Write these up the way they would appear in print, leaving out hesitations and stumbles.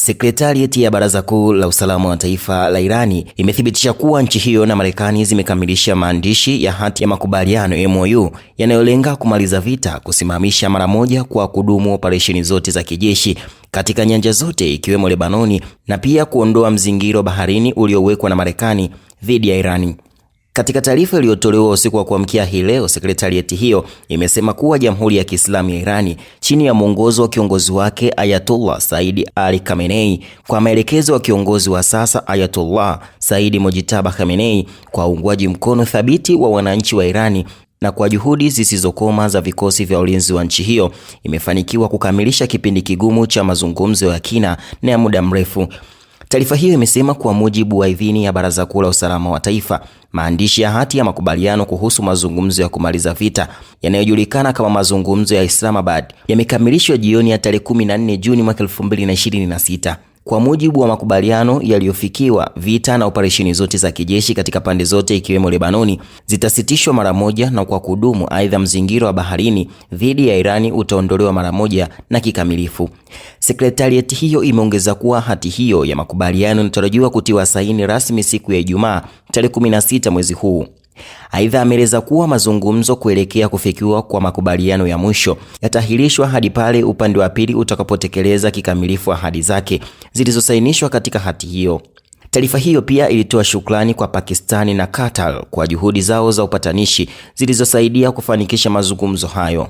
Sekretarieti ya Baraza Kuu la Usalama wa Taifa la Irani imethibitisha kuwa nchi hiyo na Marekani zimekamilisha maandishi ya hati ya makubaliano MOU yanayolenga kumaliza vita, kusimamisha mara moja kwa kudumu operesheni zote za kijeshi katika nyanja zote ikiwemo Lebanoni na pia kuondoa mzingiro baharini uliowekwa na Marekani dhidi ya Irani. Katika taarifa iliyotolewa usiku wa kuamkia hii leo, sekretarieti hiyo imesema kuwa Jamhuri ya Kiislamu ya Irani chini ya mwongozo wa kiongozi wake Ayatollah Said Ali Khamenei kwa maelekezo wa kiongozi wa sasa Ayatollah Said Mojtaba Khamenei kwa uungwaji mkono thabiti wa wananchi wa Irani na kwa juhudi zisizokoma za vikosi vya ulinzi wa nchi hiyo imefanikiwa kukamilisha kipindi kigumu cha mazungumzo ya kina na ya muda mrefu. Taarifa hiyo imesema kwa mujibu wa idhini ya Baraza Kuu la Usalama wa Taifa, maandishi ya hati ya makubaliano kuhusu mazungumzo ya kumaliza vita yanayojulikana kama mazungumzo ya Islamabad yamekamilishwa jioni ya tarehe 14 Juni mwaka 2026. Kwa mujibu wa makubaliano yaliyofikiwa, vita na operesheni zote za kijeshi katika pande zote ikiwemo Lebanoni zitasitishwa mara moja na kwa kudumu. Aidha, mzingiro wa baharini dhidi ya Irani utaondolewa mara moja na kikamilifu. Sekretarieti hiyo imeongeza kuwa hati hiyo ya makubaliano inatarajiwa kutiwa saini rasmi siku ya Ijumaa tarehe 16 mwezi huu. Aidha, ameeleza kuwa mazungumzo kuelekea kufikiwa kwa makubaliano ya mwisho yatahirishwa hadi pale upande wa pili utakapotekeleza kikamilifu ahadi zake zilizosainishwa katika hati hiyo. Taarifa hiyo pia ilitoa shukrani kwa Pakistani na Qatar kwa juhudi zao za upatanishi zilizosaidia kufanikisha mazungumzo hayo.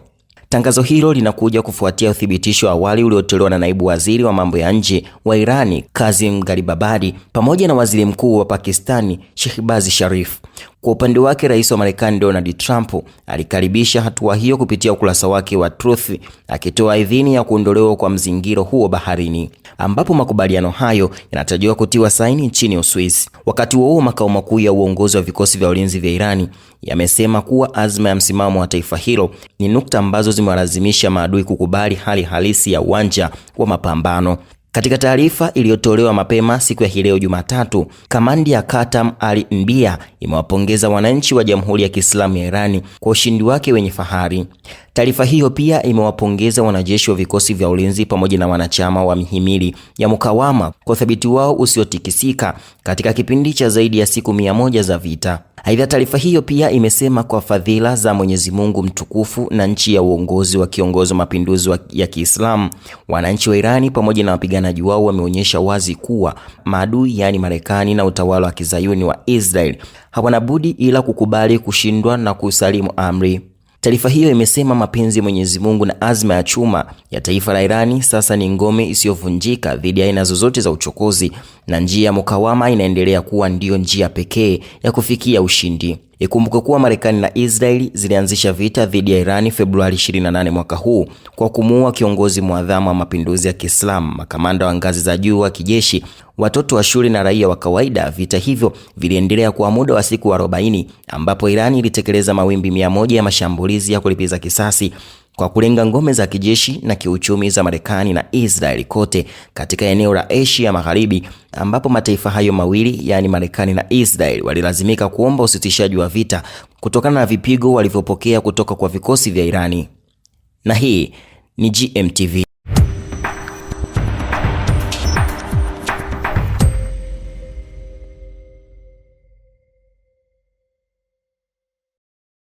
Tangazo hilo linakuja kufuatia uthibitisho awali uliotolewa na naibu waziri wa mambo ya nje wa Irani Kazim Garibabadi pamoja na waziri mkuu wa Pakistani Shehbaz Sharif. Kwa upande wake, rais wa Marekani Donald Trump alikaribisha hatua hiyo kupitia ukurasa wake wa Truth, akitoa idhini ya kuondolewa kwa mzingiro huo baharini, ambapo makubaliano hayo yanatarajiwa kutiwa saini nchini Uswisi. Wakati huo makao makuu ya uongozi wa vikosi vya ulinzi vya Irani yamesema kuwa azma ya msimamo wa taifa hilo ni nukta ambazo zimewalazimisha maadui kukubali hali halisi ya uwanja wa mapambano. Katika taarifa iliyotolewa mapema siku ya leo Jumatatu, kamandi ya Qatam al-Anbiya imewapongeza wananchi wa Jamhuri ya Kiislamu ya Irani kwa ushindi wake wenye fahari. Taarifa hiyo pia imewapongeza wanajeshi wa vikosi vya ulinzi pamoja na wanachama wa mihimili ya mukawama kwa uthabiti wao usiotikisika katika kipindi cha zaidi ya siku 100 za vita. Aidha, taarifa hiyo pia imesema kwa fadhila za Mwenyezi Mungu mtukufu na nchi ya uongozi wa kiongozi wa mapinduzi ya Kiislamu, wananchi wa Irani pamoja na wapiganaji wao wameonyesha wazi kuwa maadui, yani Marekani na utawala wa kizayuni wa Israel, hawana budi ila kukubali kushindwa na kusalimu amri. Taarifa hiyo imesema mapenzi ya Mwenyezi Mungu na azma ya chuma ya taifa la Irani sasa ni ngome isiyovunjika dhidi ya aina zozote za uchokozi, na njia ya mukawama inaendelea kuwa ndiyo njia pekee ya kufikia ushindi. Ikumbuke kuwa Marekani na Israeli zilianzisha vita dhidi ya Irani Februari 28 mwaka huu kwa kumuua kiongozi muadhamu wa mapinduzi ya Kiislamu, makamanda wa ngazi za juu wa kijeshi, watoto wa shule na raia wa kawaida. Vita hivyo viliendelea kwa muda wa siku 40 ambapo Irani ilitekeleza mawimbi 100 ya mashambulizi ya kulipiza kisasi kwa kulenga ngome za kijeshi na kiuchumi za Marekani na Israeli kote katika eneo la Asia Magharibi, ambapo mataifa hayo mawili, yani Marekani na Israeli, walilazimika kuomba usitishaji wa vita kutokana na vipigo walivyopokea kutoka kwa vikosi vya Irani. Na hii ni GMTV.